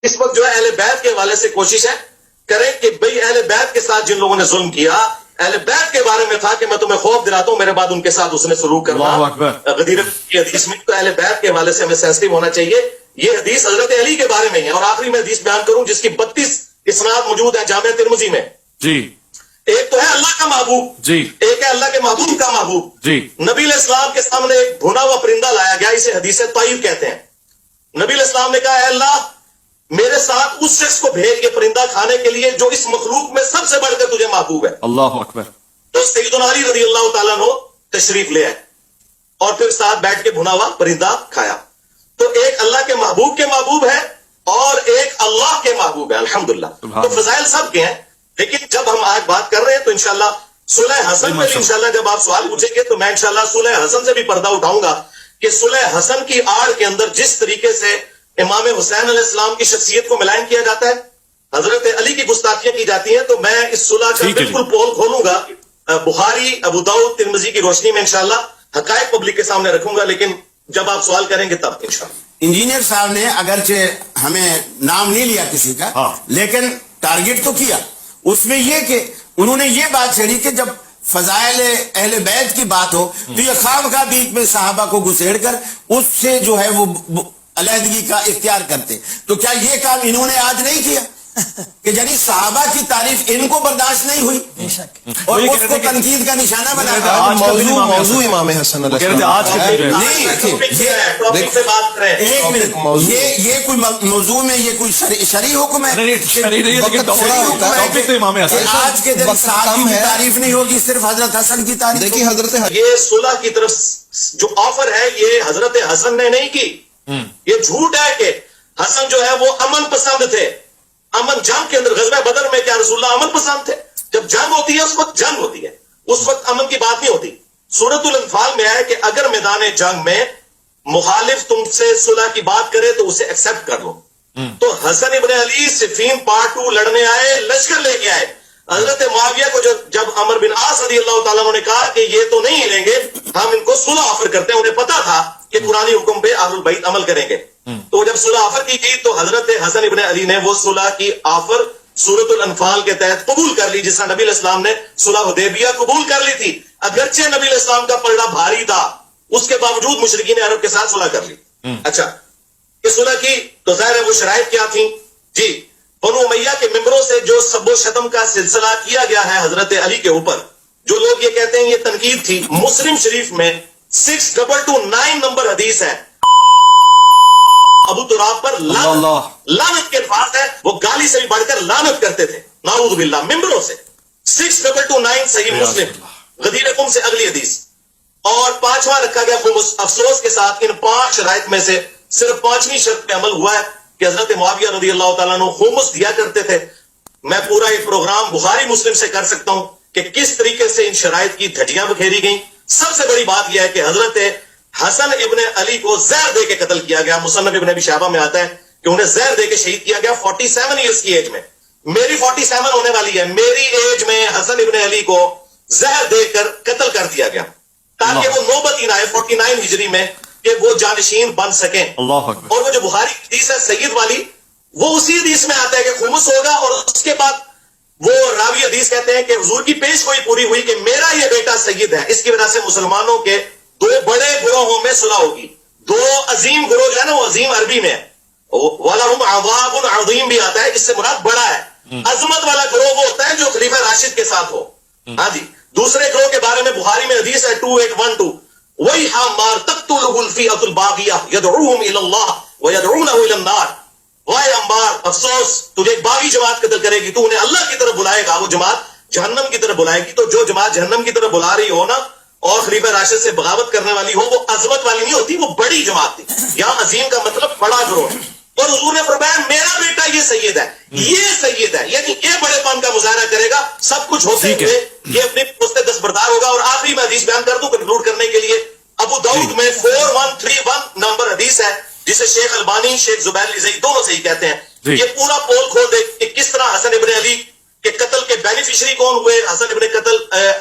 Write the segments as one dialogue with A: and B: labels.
A: اس وقت جو ہے اہل بیت کے حوالے سے کوشش ہے کریں کہ بھئی اہل بیت کے ساتھ جن لوگوں نے ظلم کیا، اہل بیت کے بارے میں تھا کہ میں تمہیں خوف دلاتا ہوں، میرے بعد ان کے ساتھ اس نے سلوک کرنا غدیر کی حدیث میں، تو اہل بیت کے حوالے سے ہمیں سینسٹیو ہونا چاہیے. یہ حدیث حضرت علی کے بارے میں ہے. اور آخری میں حدیث بیان کروں جس کی 32 اسناد موجود ہیں جامع ترمذی میں.
B: جی
A: ایک تو ہے اللہ کا محبوب،
B: جی
A: ایک ہے اللہ کے محبوب کا محبوب.
B: جی
A: نبی علیہ السلام کے سامنے ایک بھنا ہوا پرندہ لایا گیا، اسے حدیث طیب کہتے ہیں. نبی علیہ السلام نے کہا اے اللہ میرے ساتھ اس شخص کو بھیج یہ پرندہ کھانے کے لیے جو اس مخلوق میں سب سے بڑھ کر تجھے محبوب ہے.
B: اللہ اکبر.
A: تو سیدنا علی رضی اللہ تعالیٰ عنہ تشریف لے آئے اور پھر ساتھ بیٹھ کے بھنا ہوا پرندہ کھایا. تو ایک اللہ کے محبوب ہے اور ایک اللہ کے محبوب ہے. الحمدللہ. تو فضائل سب کے ہیں، لیکن جب ہم آج بات کر رہے ہیں تو انشاءاللہ صلح حسن میں انشاءاللہ جب آپ سوال پوچھیں گے تو میں انشاءاللہ صلح حسن سے بھی پردہ اٹھاؤں گا کہ صلح حسن کی آڑ کے اندر جس طریقے سے امام حسین علیہ السلام کی شخصیت کو ملائن کیا جاتا ہے، حضرت علی کی گستاخیاں کی جاتی ہیں، تو میں اس صلح کا بالکل پول کھولوں گا بخاری، ابو داؤد، ترمذی کی روشنی میں انشاءاللہ حقائق پبلک کے سامنے رکھوں گا، لیکن جب آپ سوال کریں گے تب انشاءاللہ.
C: انجینئر صاحب نے اگرچہ ہمیں نام نہیں لیا کسی کا، لیکن ٹارگٹ تو کیا. اس میں یہ کہ انہوں نے یہ بات چھیڑی کہ جب فضائل اہل بیت کی بات ہو تو یہ خواہ بیچ میں صحابہ کو گسیڑ کر اس سے جو ہے وہ علیحدگی کا اختیار کرتے. تو کیا یہ کام انہوں نے آج نہیں کیا کہ یعنی صحابہ کی تعریف ان کو برداشت نہیں ہوئی اور اس کو تنقید کا نشانہ بنا دیا؟
D: موضوع امام حسن علیہ السلام
C: یہ کوئی موضوع میں یہ کوئی شرعی حکم ہے؟ آج کے دن صحابہ کی تعریف نہیں ہوگی، صرف حضرت حسن کی تعریف.
D: دیکھیے حضرت
A: یہ صلح کی طرف جو آفر ہے یہ حضرت حسن نے نہیں کی. یہ جھوٹ ہے کہ حسن جو ہے وہ امن پسند تھے. امن جنگ کے اندر غزوہ بدر میں کیا رسول اللہ امن پسند تھے؟ جب جنگ ہوتی ہے اس وقت جنگ ہوتی ہے، اس وقت امن کی بات نہیں ہوتی. سورۃ الانفال میں آئے کہ اگر میدان جنگ میں مخالف تم سے صلح کی بات کرے تو اسے ایکسپٹ کر لو. تو حسن ابن علی صفین پارٹ 2 لڑنے آئے، لشکر لے کے آئے. حضرت معاویہ کو جب عمر بن عاص رضی اللہ تعالیٰ نے کہا کہ یہ تو نہیں لیں گے، ہم ان کو صلح آفر کرتے ہیں، انہیں پتا تھا کہ قرآنی حکم پہ اہل البیت عمل کریں گے. تو جب صلح آفر کی گئی تو حضرت حسن ابن علی نے وہ صلح کی آفر سورۃ الانفال کے تحت قبول کر لی، جس طرح نبی علیہ السلام نے صلح حدیبیہ قبول کر لی تھی. اگرچہ نبی علیہ السلام کا پلڑا بھاری تھا، اس کے باوجود مشرکین عرب کے ساتھ صلح کر لی. اچھا، اس صلح کی تو ظاہر ہے وہ شرائط کیا تھیں؟ جی، بنو امیہ کے ممبروں سے جو سب و شتم کا سلسلہ کیا گیا ہے حضرت علی کے اوپر، جو لوگ یہ کہتے ہیں یہ تنقید تھی، مسلم شریف میں 6229 نمبر حدیث ہے. ابو تراب پر لعنت کے الفاظ ہے، وہ گالی سے بھی بڑھ کر لعنت کرتے تھے نعوذ باللہ ممبروں سے. 6229 صحیح مسلم، غدیر قم سے اگلی حدیث. اور 5واں رکھا گیا خمس. افسوس کے ساتھ ان 5 شرائط میں سے صرف 5ویں شرط پہ عمل ہوا ہے کہ حضرت معاویہ رضی اللہ تعالیٰ عنہ خمس دیا کرتے تھے. میں پورا ایک پروگرام بخاری مسلم سے کر سکتا ہوں کہ کس طریقے سے ان شرائط کی دھجیاں بکھیری گئیں. سب سے بڑی بات یہ ہے کہ حضرت حسن ابن علی کو زہر دے کے قتل کیا گیا. مصنف ابن ابی شیبہ میں آتا ہے کہ انہیں زہر دے کے شہید کیا گیا 47 ایئرز کی ایج میں. میری 47 ہونے والی ہے، میری ایج میں حسن ابن علی کو زہر دے کر قتل کر دیا گیا تاکہ وہ نوبت ہی نہ آئے 49 ہجری میں کہ وہ جانشین بن سکیں. اور وہ جو بخاری حدیث ہے سید والی، وہ اسی حدیث میں آتا ہے کہ خمس ہوگا، اور اس کے بعد وہ راوی حدیث کہتے ہیں کہ حضور کی پیش گوئی پوری ہوئی کہ میرا یہ بیٹا سید ہے. اس کی وجہ سے مسلمانوں کے 2 بڑے گروہوں میں صلح ہوگی. 2 عظیم گروہ جو ہے نا، وہ عظیم عربی میں وَلَهُمْ عَذَابٌ عَظِيمٌ بھی آتا ہے، اس سے مراد بڑا ہے. عظمت والا گروہ وہ ہوتا ہے جو خلیفہ راشد کے ساتھ ہو. ہاں جی. دوسرے گروہ کے بارے میں بخاری میں حدیث ہے 2812 وَيْحَ مَارْ تَقْتُلُهُ الْفِئَةُ الْبَاغِيَةُ يَدْعُوهُمْ إِلَى اللَّهِ وَيَدْعُونَهُ إِلَى النَّارِ. وائے امبار، افسوس، تجھے ایک باغی جماعت قتل کرے گی، تو انہیں اللہ کی طرف بلائے گا، وہ جماعت جہنم کی طرف بلائے گی. تو جو جماعت جہنم کی طرف بلا رہی ہو نا اور خلیفہ راشد سے بغاوت کرنے والی ہو، وہ عظمت والی نہیں ہوتی، وہ بڑی جماعت تھی. یہاں عظیم کا مطلب بڑا گروہ ہے. اور حضور نے فرمایا میرا بیٹا یہ سید ہے، یہ سید ہے، یعنی یہ بڑے پن کا مظاہرہ کرے گا. سب کچھ ہوتے ہوئے یہ اپنی پوست دستبردار ہوگا. اور آخری میں حدیث بیان کر دوں کنکلوڈ کرنے کے لیے. ابو داؤد میں 4131 نمبر حدیث ہے جسے شیخ البانی، شیخ زبیر الزئی دونوں سے ہی کہتے ہیں. یہ پورا پول کھول دے کہ کس طرح حسن ابن علی کے قتل کے بینیفیشری کون ہوئے، حسن ابن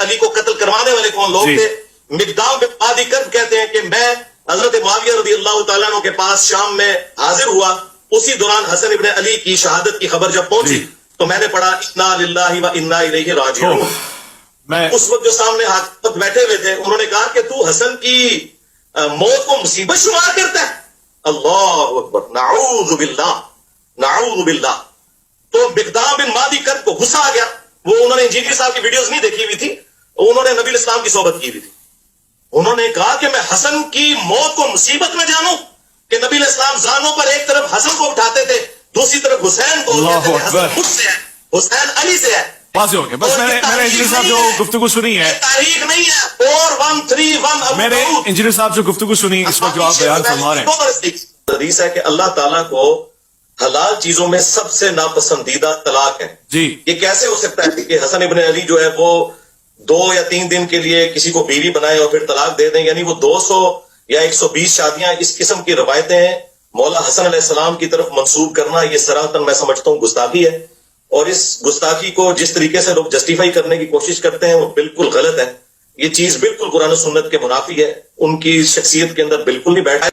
A: علی کو قتل کروانے والے کون لوگ تھے. مقدام بن عدی کرب کہتے ہیں کہ میں حضرت معاویہ رضی اللہ تعالیٰ عنہ کے پاس شام میں حاضر ہوا اسی دوران حسن ابن علی کی شہادت کی خبر جب پہنچی تو میں نے پڑھا انا للہ و انا الیہ راجعون. اس وقت جو سامنے حاکم بیٹھے ہوئے تھے انہوں نے کہا کہ تو حسن کی موت کو مصیبت شمار کرتا ہے. اللہ اکبر، نعوذ باللہ نعوذ باللہ. تو مقدام بن مادی کرب کو غصہ آ گیا. وہ انہوں نے انجینئر صاحب کی ویڈیوز نہیں دیکھی ہوئی تھی، انہوں نے نبی اسلام کی صحبت کی ہوئی تھی. انہوں نے کہا کہ میں حسن کی موت کو مصیبت میں جانوں کہ نبی علیہ السلام زانوں پر ایک طرف حسن کو اٹھاتے تھے، دوسری طرف حسین کو کہتے تھے حسن مجھ سے ہے، حسین علی سے ہے.
B: واضح ہو گیا. بس میں نے انجینئر صاحب جو گفتگو سنی ہے،
A: تاریخ نہیں ہے 4131
B: میں نے انجینئر صاحب جو گفتگو سنی اس وقت جو آپ بیان فرما رہے ہیں،
A: حدیث ہے کہ اللہ تعالیٰ کو حلال چیزوں میں سب سے ناپسندیدہ طلاق ہے.
B: جی
A: یہ کیسے ہو سکتا ہے کہ حسن ابن علی جو ہے وہ 2 یا 3 دن کے لیے کسی کو بیوی بنائے اور پھر طلاق دے دیں؟ یعنی وہ 200 یا 120 شادیاں، اس قسم کی روایتیں مولا حسن علیہ السلام کی طرف منسوب کرنا، یہ صراحتاً میں سمجھتا ہوں گستاخی ہے. اور اس گستاخی کو جس طریقے سے لوگ جسٹیفائی کرنے کی کوشش کرتے ہیں وہ بالکل غلط ہے. یہ چیز بالکل قرآن و سنت کے منافی ہے، ان کی شخصیت کے اندر بالکل نہیں بیٹھا ہے.